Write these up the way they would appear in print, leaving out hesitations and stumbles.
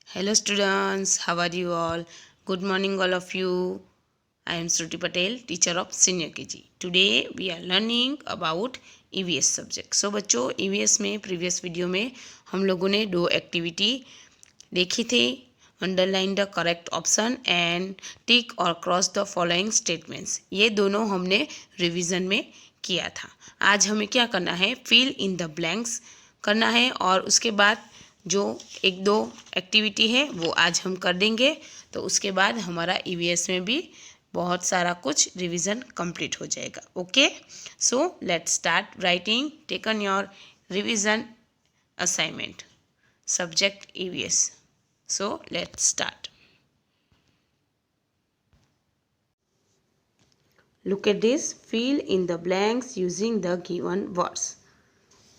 Hello students, how are you all? Good morning all of you. I am Shruti Patel, teacher of senior KG. Today we are learning about EVS subject. So बच्चों EVS में previous video में हम लोगों ने दो activity देखी थी. Underline the correct option and tick और क्रॉस द फॉलोइंग स्टेटमेंट्स. ये दोनों हमने रिवीजन में किया था. आज हमें क्या करना है, फिल इन द ब्लैंक्स करना है और उसके बाद जो एक दो एक्टिविटी है वो आज हम कर देंगे. तो उसके बाद हमारा ईवीएस में भी बहुत सारा कुछ रिवीजन कंप्लीट हो जाएगा. Okay, so let's start writing. Taken your revision assignment subject EVS. So let's start. Look at this. Fill in the blanks using the given words.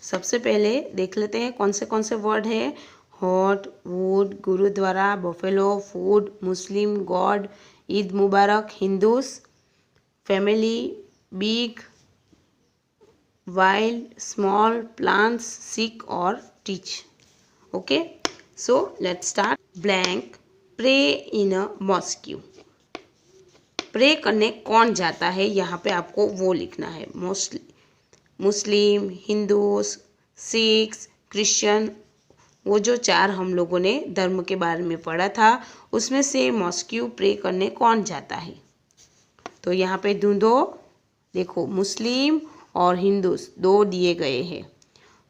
सबसे पहले देख लेते हैं कौन से वर्ड है. Hot, wood, gurdwara, buffalo, food, Muslim, god, Eid Mubarak, Hindus, family, big, wild, small, plants, sick और teach. Okay, so let's start. Blank. Pray in a mosque. Pray करने कौन जाता है, यहाँ पे आपको वो लिखना है. मुस्लिम, हिंदूस, सिख्स, क्रिश्चियन, वो जो चार हम लोगों ने धर्म के बारे में पढ़ा था उसमें से मॉस्क्यू प्रे करने कौन जाता है. तो यहाँ पे दो देखो, मुस्लिम और हिंदूस दो दिए गए हैं.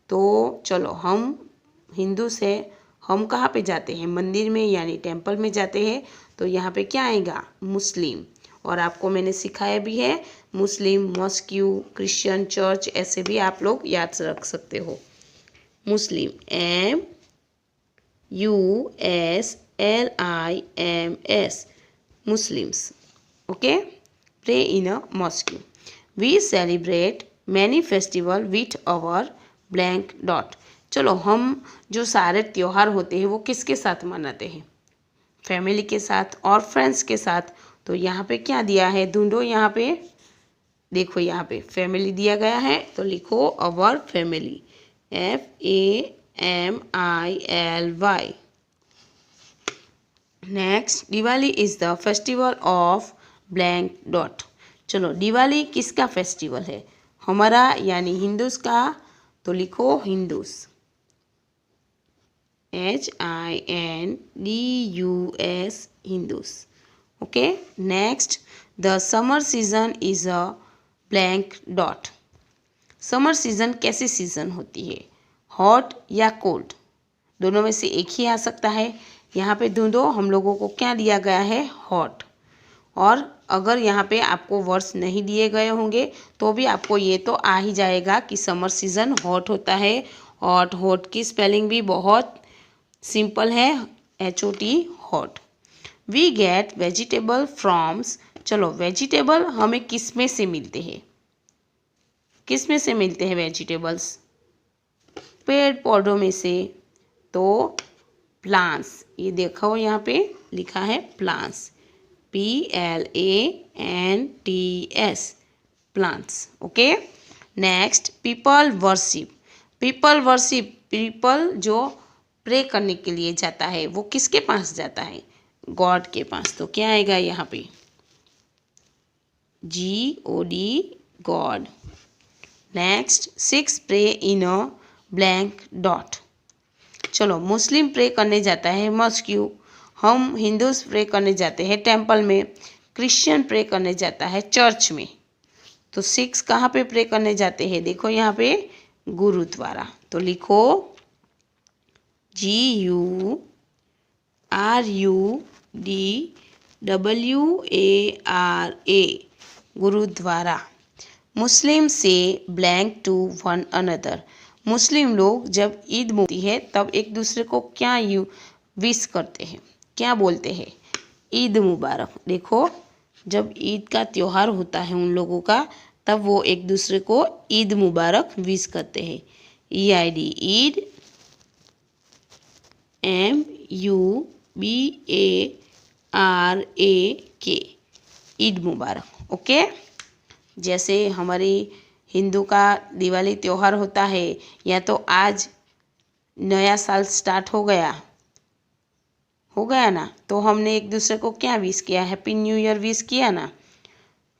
तो चलो, हम हिंदू से हम कहाँ पे जाते हैं, मंदिर में यानी टेंपल में जाते हैं. तो यहाँ पे क्या आएगा, मुस्लिम. और आपको मैंने सिखाया भी है, मुस्लिम, मॉस्क्यू, क्रिश्चियन, चर्च, ऐसे भी आप लोग याद रख सकते हो. Muslim, MUSLIMS, Muslims. Okay. Pray in a mosque. We celebrate many festival with our blank dot. चलो, हम जो सारे त्यौहार होते हैं वो किसके साथ मनाते हैं, फैमिली के साथ और फ्रेंड्स के साथ. तो यहाँ पे क्या दिया है, ढूंढो. यहाँ पे देखो, यहाँ पे फैमिली दिया गया है तो लिखो our family, FAMILY. Next, Diwali is the festival of blank dot. चलो, दिवाली किसका फेस्टिवल है, हमारा यानी हिंदूस का. तो लिखो Hindus, HINDUS, Hindus. Okay. Next, the summer season is a blank dot. Summer season कैसी सीजन होती है, हॉट या कोल्ड, दोनों में से एक ही आ सकता है. यहाँ पे ढूंढो, हम लोगों को क्या दिया गया है, हॉट. और अगर यहाँ पे आपको वर्ड्स नहीं दिए गए होंगे तो भी आपको ये तो आ ही जाएगा कि समर सीजन हॉट होता है. और हॉट की स्पेलिंग भी बहुत सिंपल है, HOT, hot. We get vegetable froms. चलो, वेजिटेबल हमें किस में से मिलते हैं, किस में से मिलते हैं वेजिटेबल्स, पेड़ पौधों में से. तो प्लांट्स, ये देखो यहाँ पे लिखा है plants, PLANTS, plants. Okay. Next, people worship. People worship, people जो प्रे करने के लिए जाता है वो किसके पास जाता है, गॉड के पास. तो क्या आएगा यहाँ पे, GOD, God. Next, six pray in a blank dot. चलो, मुस्लिम प्रे करने जाता है मॉस्क्यू, हम हिंदूस प्रे करने जाते हैं टेंपल में, क्रिश्चियन प्रे करने जाता है चर्च में. तो सिक्स कहाँ पे प्रे करने जाते हैं, देखो यहाँ पे गुरुद्वारा. तो लिखो GURUDWARA, गुरुद्वारा. मुस्लिम से ब्लैंक टू वन अनदर. मुस्लिम लोग जब ईद होती है तब एक दूसरे को क्या विश करते हैं, क्या बोलते हैं, ईद मुबारक. देखो, जब ईद का त्यौहार होता है उन लोगों का, तब वो एक दूसरे को ईद मुबारक विश करते हैं. EID, ईद, MUBARAK, ईद मुबारक. ओके. जैसे हमारी हिंदू का दिवाली त्यौहार होता है, या तो आज नया साल स्टार्ट हो गया हो गया ना। तो हमने एक दूसरे को क्या विश किया, हैप्पी न्यू ईयर विश किया ना।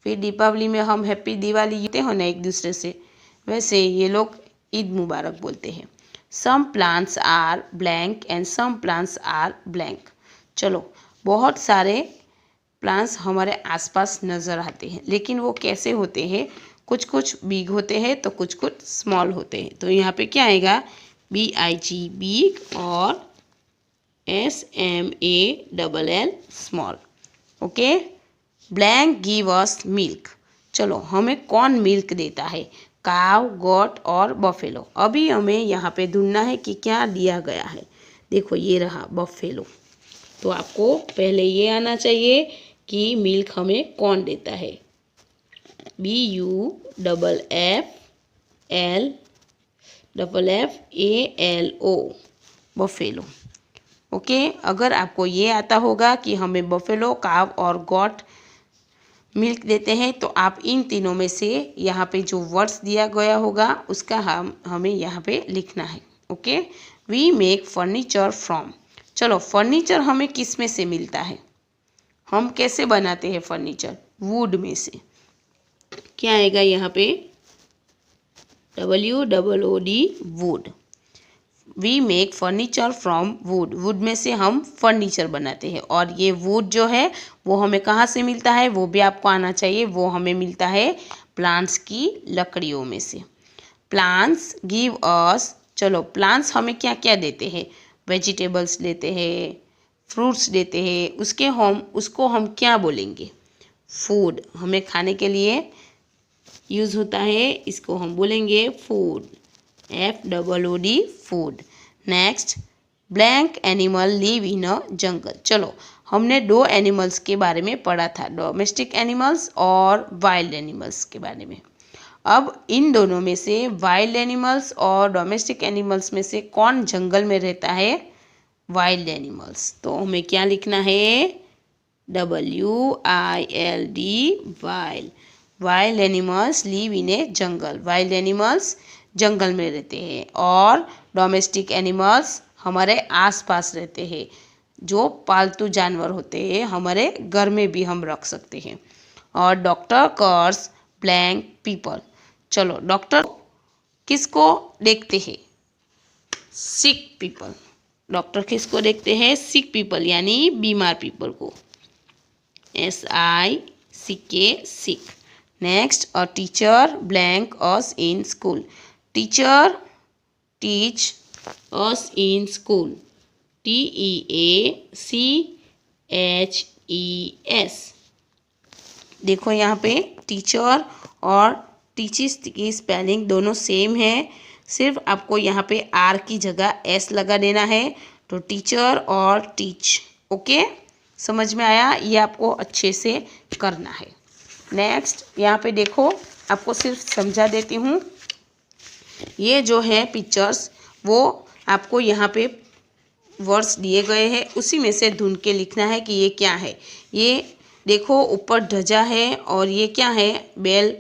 फिर दीपावली में हम हैप्पी दिवाली कहते हो ना एक दूसरे से, वैसे ये लोग ईद मुबारक बोलते हैं। Some plants are blank and some plants are blank. चलो, बहुत सारे प्लांट्स हमारे आसपास नज़र आते हैं, लेकिन वो कैसे होते हैं, कुछ कुछ बिग होते हैं तो कुछ कुछ स्मॉल होते हैं। तो यहाँ पे क्या आएगा, BIG बिग और SMALL small. Okay. Blank give us milk. चलो, हमें कौन मिल्क देता है, काव, गोट और बफेलो। अभी हमें यहाँ पे ढूंढना है कि क्या दिया गया है। देखो, ये रहा बफेलो। तो आपको पहले ये आना चाहिए कि मिल्क हमें कौन देता है। BUFFLO buffalo. ओके। अगर आपको ये आता होगा कि हमें बफेलो, काव और गॉट मिल्क देते हैं, तो आप इन तीनों में से यहाँ पे जो वर्ड्स दिया गया होगा उसका हमें यहाँ पे लिखना है। Okay. We make furniture from. चलो, फर्नीचर हमें किस में से मिलता है, हम कैसे बनाते हैं फर्नीचर, वुड में से। क्या आएगा यहाँ पे, WOOD wood. We make furniture from wood. Wood में से हम फर्नीचर बनाते हैं, और ये वुड जो है वो हमें कहाँ से मिलता है, वो भी आपको आना चाहिए। वो हमें मिलता है प्लांट्स की लकड़ियों में से। Plants give us. चलो, प्लांट्स हमें क्या क्या देते हैं, वेजिटेबल्स देते हैं, फ्रूट्स देते हैं, उसको हम क्या बोलेंगे, फूड। हमें खाने के लिए यूज़ होता है, इसको हम बोलेंगे food, FOOD food. Next, blank animal live in a jungle. चलो, हमने दो एनिमल्स के बारे में पढ़ा था, डोमेस्टिक एनिमल्स और वाइल्ड एनिमल्स के बारे में। अब इन दोनों में से, वाइल्ड एनिमल्स और डोमेस्टिक एनिमल्स में से कौन जंगल में रहता है, वाइल्ड एनिमल्स। तो हमें क्या लिखना है, WILD wild. Wild animals live in a jungle. Wild animals जंगल में रहते हैं, और डोमेस्टिक एनिमल्स हमारे आसपास रहते हैं, जो पालतू जानवर होते हैं, हमारे घर में भी हम रख सकते हैं। और डॉक्टर कर्स ब्लैंक पीपल। चलो, डॉक्टर किसको देखते हैं, सिक पीपल। डॉक्टर किसको देखते हैं, सिक पीपल, यानी बीमार पीपल को, SICK sick. Next, a teacher blank us in school. Teacher teach us in school, TEACHES। देखो, यहाँ पे टीचर और टीचिस की स्पेलिंग दोनों सेम है, सिर्फ आपको यहाँ पे R की जगह S लगा देना है। तो टीचर और टीच। ओके, समझ में आया, ये आपको अच्छे से करना है। नेक्स्ट, यहाँ पे देखो, आपको सिर्फ समझा देती हूँ। ये जो है पिक्चर्स, वो आपको यहाँ पे वर्ड्स दिए गए हैं, उसी में से ढूंढ के लिखना है कि ये क्या है। ये देखो, ऊपर ध्वजा है, और ये क्या है, बेल।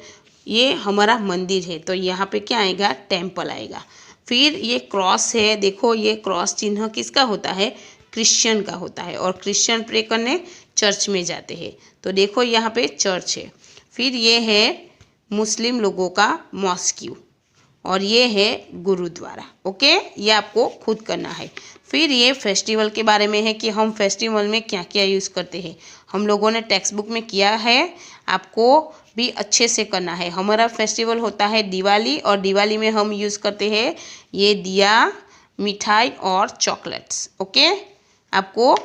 ये हमारा मंदिर है, तो यहाँ पे क्या आएगा, टेम्पल आएगा। फिर ये क्रॉस है, देखो ये क्रॉस चिन्ह किसका होता है, क्रिश्चियन का होता है, और क्रिश्चियन प्रे करने चर्च में जाते हैं। तो देखो, यहाँ पे चर्च है। फिर ये है मुस्लिम लोगों का मॉस्क्यू, और ये है गुरुद्वारा। ओके, ये आपको खुद करना है। फिर ये फेस्टिवल के बारे में है कि हम फेस्टिवल में क्या क्या यूज़ करते हैं, हम लोगों ने टेक्स्ट बुक में किया है, आपको भी अच्छे से करना है। हमारा फेस्टिवल होता है दिवाली, और दिवाली में हम यूज़ करते हैं ये दिया, मिठाई और चॉकलेट्स। ओके, आपको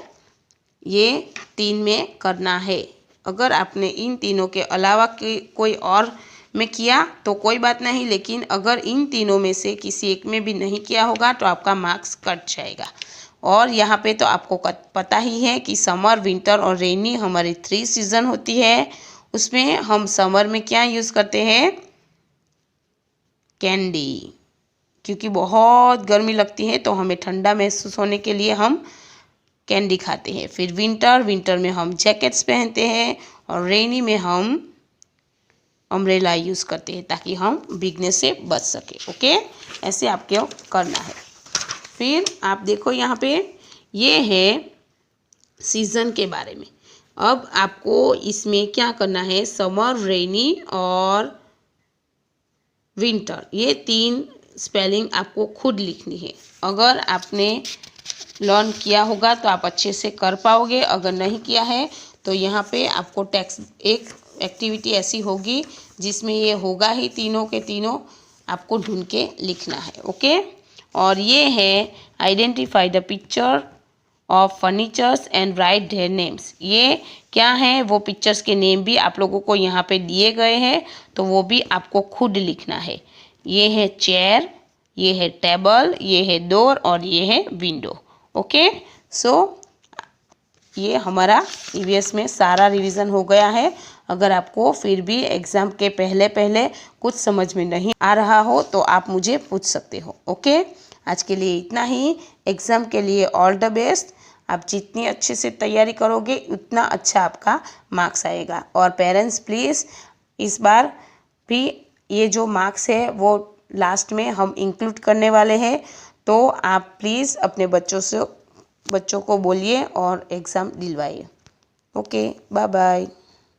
ये 3 में करना है। अगर आपने इन तीनों के अलावा कोई और में किया तो कोई बात नहीं, लेकिन अगर इन तीनों में से किसी एक में भी नहीं किया होगा तो आपका मार्क्स कट जाएगा। और यहाँ पे तो आपको पता ही है कि समर, विंटर और रेनी हमारी 3 सीज़न होती है। उसमें हम समर में क्या यूज़ करते हैं, कैंडी, क्योंकि बहुत गर्मी लगती है तो हमें ठंडा महसूस होने के लिए हम कैंडी खाते हैं। फिर विंटर में हम जैकेट्स पहनते हैं, और रेनी में हम अम्ब्रेला यूज़ करते हैं ताकि हम भीगने से बच सके। ओके, ऐसे आपको करना है। फिर आप देखो, यहाँ पे ये है सीज़न के बारे में। अब आपको इसमें क्या करना है, समर, रेनी और विंटर, ये 3 स्पेलिंग आपको खुद लिखनी है। अगर आपने लर्न किया होगा तो आप अच्छे से कर पाओगे, अगर नहीं किया है तो यहाँ पे आपको टेक्स्ट एक एक्टिविटी ऐसी होगी जिसमें ये होगा ही, तीनों के तीनों आपको ढूंढ के लिखना है। ओके, और ये है identify the picture of furnitures and right their names. ये क्या है, वो पिक्चर्स के नेम भी आप लोगों को यहाँ पे दिए गए हैं, तो वो भी आपको खुद लिखना है। ये है चेयर, ये है टेबल, ये है डोर और ये है विंडो। ओके, सो ये हमारा ईवीएस में सारा रिवीजन हो गया है। अगर आपको फिर भी एग्ज़ाम के पहले पहले कुछ समझ में नहीं आ रहा हो तो आप मुझे पूछ सकते हो। ओके, आज के लिए इतना ही। एग्ज़ाम के लिए ऑल द बेस्ट। आप जितनी अच्छे से तैयारी करोगे उतना अच्छा आपका मार्क्स आएगा। और पेरेंट्स प्लीज़ इस बार भी ये जो मार्क्स है वो लास्ट में हम इंक्लूड करने वाले हैं, तो आप प्लीज़ अपने बच्चों को बोलिए और एग्ज़ाम दिलवाइए। Okay, bye bye.